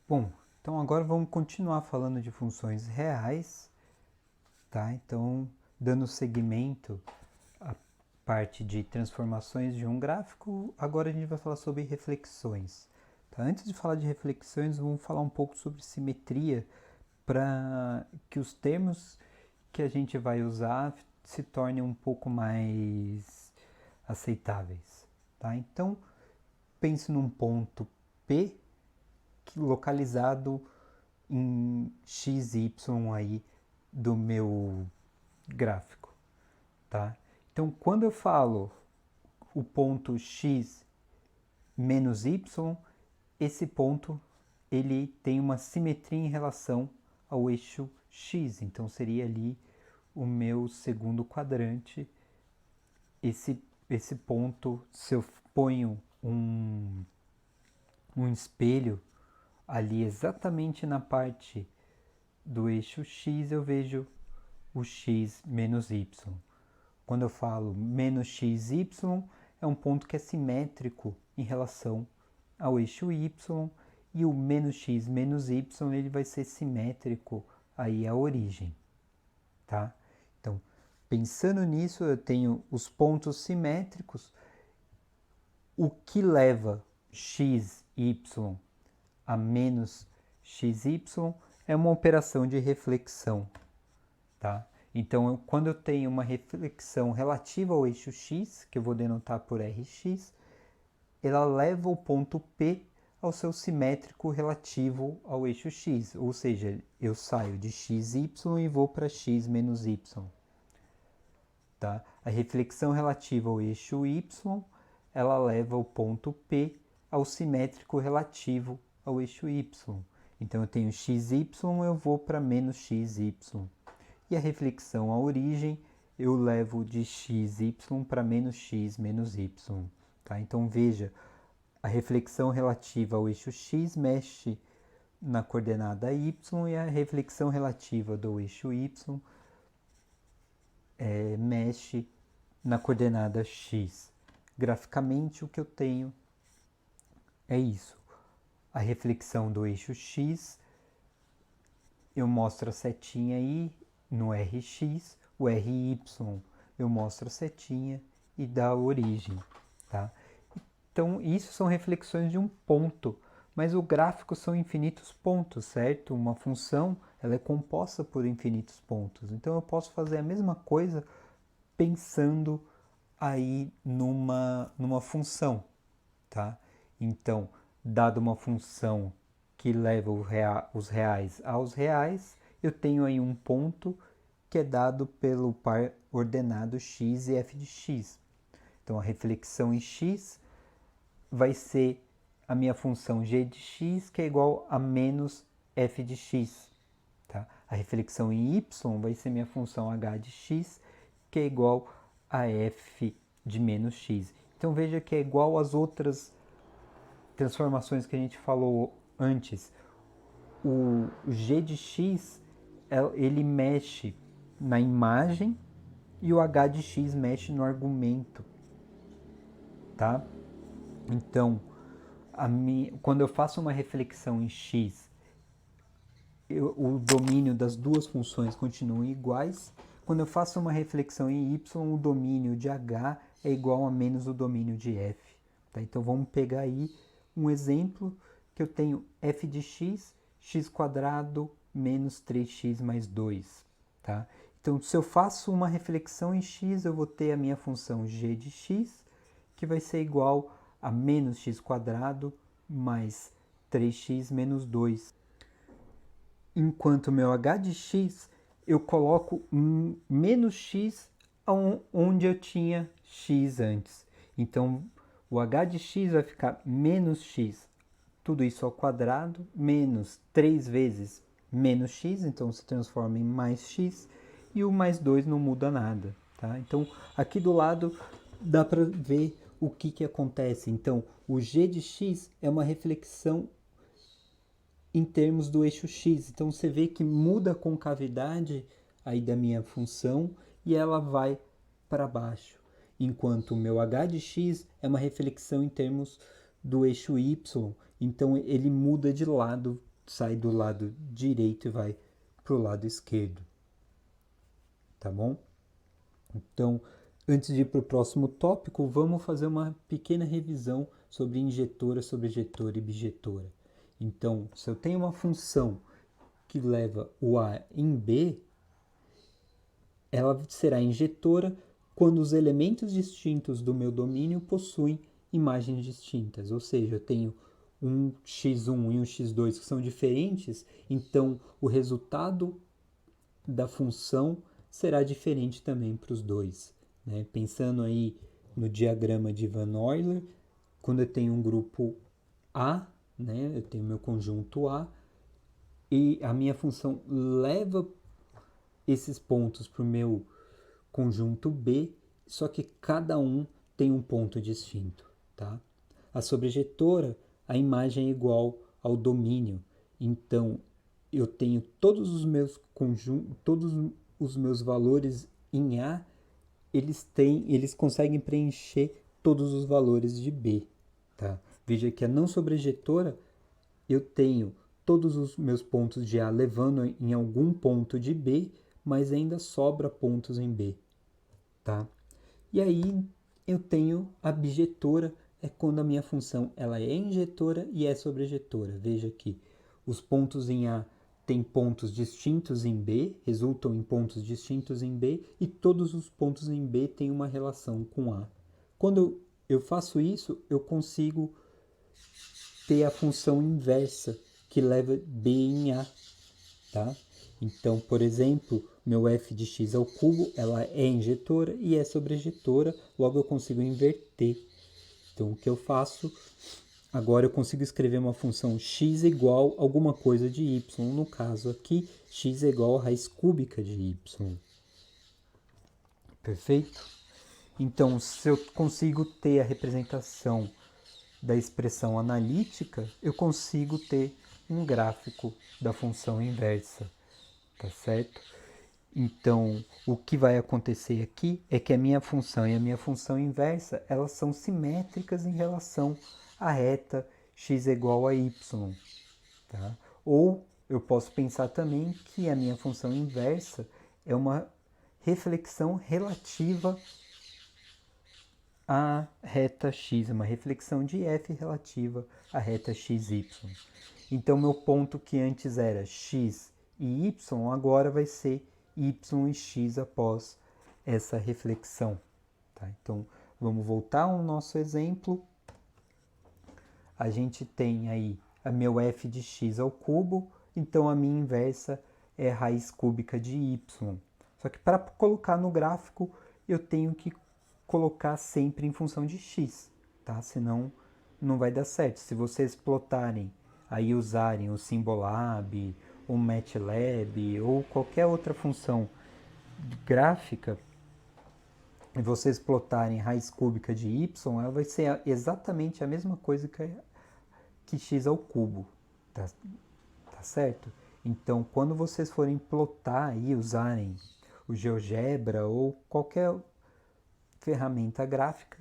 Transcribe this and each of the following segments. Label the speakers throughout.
Speaker 1: Bom, então agora vamos continuar falando de funções reais, tá? Então, dando seguimento à parte de transformações de um gráfico, agora a gente vai falar sobre reflexões. Tá? Antes de falar de reflexões, vamos falar um pouco sobre simetria para que os termos que a gente vai usar se tornem um pouco mais aceitáveis, tá? Então, pense num ponto P localizado em XY aí do meu gráfico, tá? Então, quando eu falo o ponto X menos Y, esse ponto ele tem uma simetria em relação ao eixo X, então seria ali o meu segundo quadrante. Esse ponto, se eu ponho um espelho ali exatamente na parte do eixo X, eu vejo o X menos Y. Quando eu falo menos XY, é um ponto que é simétrico em relação ao eixo Y, e o menos X menos Y ele vai ser simétrico aí à origem, tá? Então, pensando nisso, eu tenho os pontos simétricos, o que leva XY a menos XY é uma operação de reflexão, tá? Então, quando eu tenho uma reflexão relativa ao eixo x, que eu vou denotar por Rx, ela leva o ponto P ao seu simétrico relativo ao eixo x, ou seja, eu saio de xy e vou para x menos y. Tá? A reflexão relativa ao eixo y, ela leva o ponto P ao simétrico relativo ao eixo y. Então eu tenho xy, eu vou para menos xy. E a reflexão à origem, eu levo de xy para menos x menos y. Tá? Então veja, a reflexão relativa ao eixo x mexe na coordenada y, e a reflexão relativa do eixo y mexe na coordenada x. Graficamente, o que eu tenho é isso. A reflexão do eixo x, eu mostro a setinha aí no Rx, o Ry eu mostro a setinha e dá a origem, tá? Então, isso são reflexões de um ponto, mas o gráfico são infinitos pontos, certo? Uma função, ela é composta por infinitos pontos. Então, eu posso fazer a mesma coisa pensando aí numa função, tá? Então, dado uma função que leva os reais aos reais, eu tenho aí um ponto que é dado pelo par ordenado x e f de x. Então, a reflexão em x vai ser a minha função g de x, que é igual a menos f de x. Tá? A reflexão em y vai ser minha função h de x, que é igual a f de menos x. Então veja que é igual às outras transformações que a gente falou antes. O g de x ele mexe na imagem e o h de x mexe no argumento, tá? Então, quando eu faço uma reflexão em x, o domínio das duas funções continuam iguais. Quando eu faço uma reflexão em y, o domínio de h é igual a menos o domínio de f. Tá? Então vamos pegar aí um exemplo que eu tenho f de x, x quadrado menos 3x mais 2. Tá? Então se eu faço uma reflexão em x, eu vou ter a minha função g de x, que vai ser igual a menos x quadrado mais 3x menos 2. Enquanto meu h de x, eu coloco menos x onde eu tinha x antes. Então, o h de x vai ficar menos x, tudo isso ao quadrado, menos 3 vezes menos x, então se transforma em mais x, e o mais 2 não muda nada. Tá? Então, aqui do lado dá para ver o que acontece. Então, o g de x é uma reflexão em termos do eixo x. Então você vê que muda a concavidade aí da minha função e ela vai para baixo. Enquanto o meu h de x é uma reflexão em termos do eixo y, então ele muda de lado sai do lado direito e vai para o lado esquerdo, tá bom? Então, antes de ir para o próximo tópico, vamos fazer uma pequena revisão sobre injetora, sobrejetora e bijetora. Então, se eu tenho uma função que leva o A em B, ela será injetora quando os elementos distintos do meu domínio possuem imagens distintas. Ou seja, eu tenho um x1 e um x2 que são diferentes, então o resultado da função será diferente também para os dois. Né? Pensando aí no diagrama de Van Euler, quando eu tenho um grupo A, né, eu tenho meu conjunto A, e a minha função leva esses pontos para o meu conjunto B, só que cada um tem um ponto distinto. Tá? A sobrejetora, a imagem é igual ao domínio, então eu tenho todos os meus conjuntos, todos os meus valores em A, eles conseguem preencher todos os valores de B. Tá? Veja que a não sobrejetora, eu tenho todos os meus pontos de A levando em algum ponto de B, mas ainda sobra pontos em B. Tá? E aí eu tenho a bijetora, é quando a minha função ela é injetora e é sobrejetora. Veja que os pontos em A têm pontos distintos em B, resultam em pontos distintos em B, e todos os pontos em B têm uma relação com A. Quando eu faço isso, eu consigo ter a função inversa, que leva B em A. Tá? Então, por exemplo, meu f de x ao cubo, ela é injetora e é sobrejetora, logo eu consigo inverter. Então, o que eu faço? Agora eu consigo escrever uma função x igual a alguma coisa de y. No caso aqui, x é igual a raiz cúbica de y. Perfeito? Então, se eu consigo ter a representação da expressão analítica, eu consigo ter um gráfico da função inversa. Tá certo? Então, o que vai acontecer aqui é que a minha função e a minha função inversa, elas são simétricas em relação à reta x igual a y. Tá? Ou eu posso pensar também que a minha função inversa é uma reflexão relativa à reta x, uma reflexão de f relativa à reta xy. Então, meu ponto que antes era x e y, agora vai ser y e x após essa reflexão. Tá? Então, vamos voltar ao nosso exemplo. A gente tem aí a meu f de x ao cubo, então a minha inversa é raiz cúbica de y. Só que para colocar no gráfico, eu tenho que colocar sempre em função de x, tá? Senão não vai dar certo. Se vocês plotarem, aí usarem o Symbolab, o MATLAB ou qualquer outra função gráfica, e vocês plotarem raiz cúbica de y, ela vai ser exatamente a mesma coisa que x ao cubo, tá certo? Então, quando vocês forem plotar e usarem o GeoGebra ou qualquer ferramenta gráfica,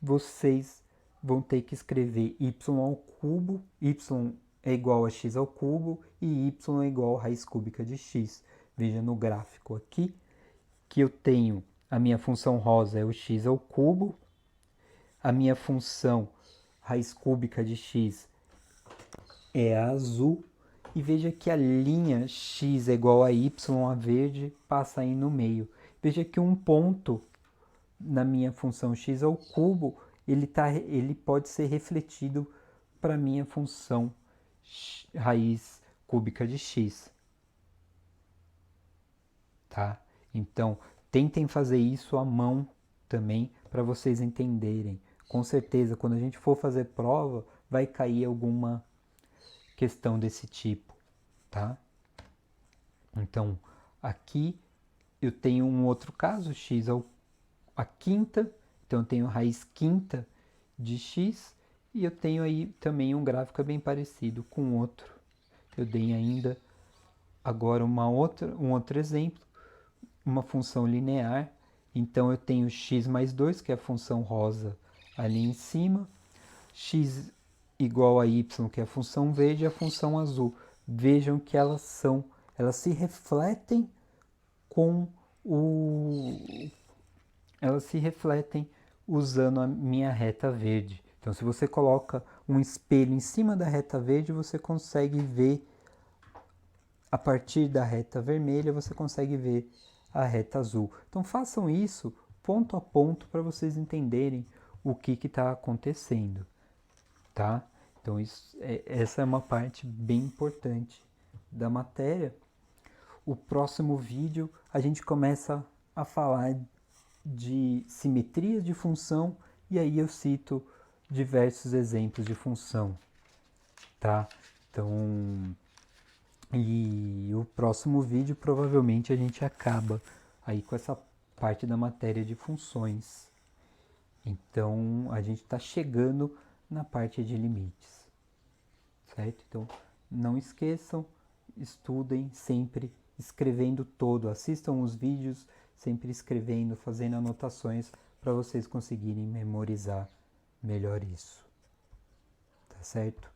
Speaker 1: vocês vão ter que escrever y ao cubo, y é igual a x ao cubo e y é igual a raiz cúbica de x. Veja no gráfico aqui que eu tenho a minha função rosa é o x ao cubo, a minha função raiz cúbica de x é a azul, e veja que a linha x é igual a y, a verde, passa aí no meio. Veja que um ponto na minha função x ao cubo, ele pode ser refletido para a minha função raiz cúbica de x. Tá? Então, tentem fazer isso à mão também, para vocês entenderem. Com certeza, quando a gente for fazer prova, vai cair alguma questão desse tipo, tá? Então, aqui eu tenho um outro caso, x a quinta, então eu tenho raiz quinta de x, e eu tenho aí também um gráfico bem parecido com outro. Eu dei ainda agora um outro exemplo, uma função linear, então eu tenho x mais 2, que é a função rosa ali em cima, x igual a y, que é a função verde, e a função azul. vejam que elas se refletem com elas se refletem usando a minha reta verde. Então, se você coloca um espelho em cima da reta verde, você consegue ver, a partir da reta vermelha, você consegue ver a reta azul. Então, façam isso ponto a ponto para vocês entenderem o que está acontecendo, tá? Então, essa é uma parte bem importante da matéria. O próximo vídeo a gente começa a falar de simetria de função e aí eu cito diversos exemplos de função, tá? Então, e o próximo vídeo provavelmente a gente acaba aí com essa parte da matéria de funções. Então, a gente está chegando na parte de limites, certo? Então, não esqueçam, estudem sempre escrevendo todo, assistam os vídeos sempre escrevendo, fazendo anotações para vocês conseguirem memorizar melhor isso, tá certo?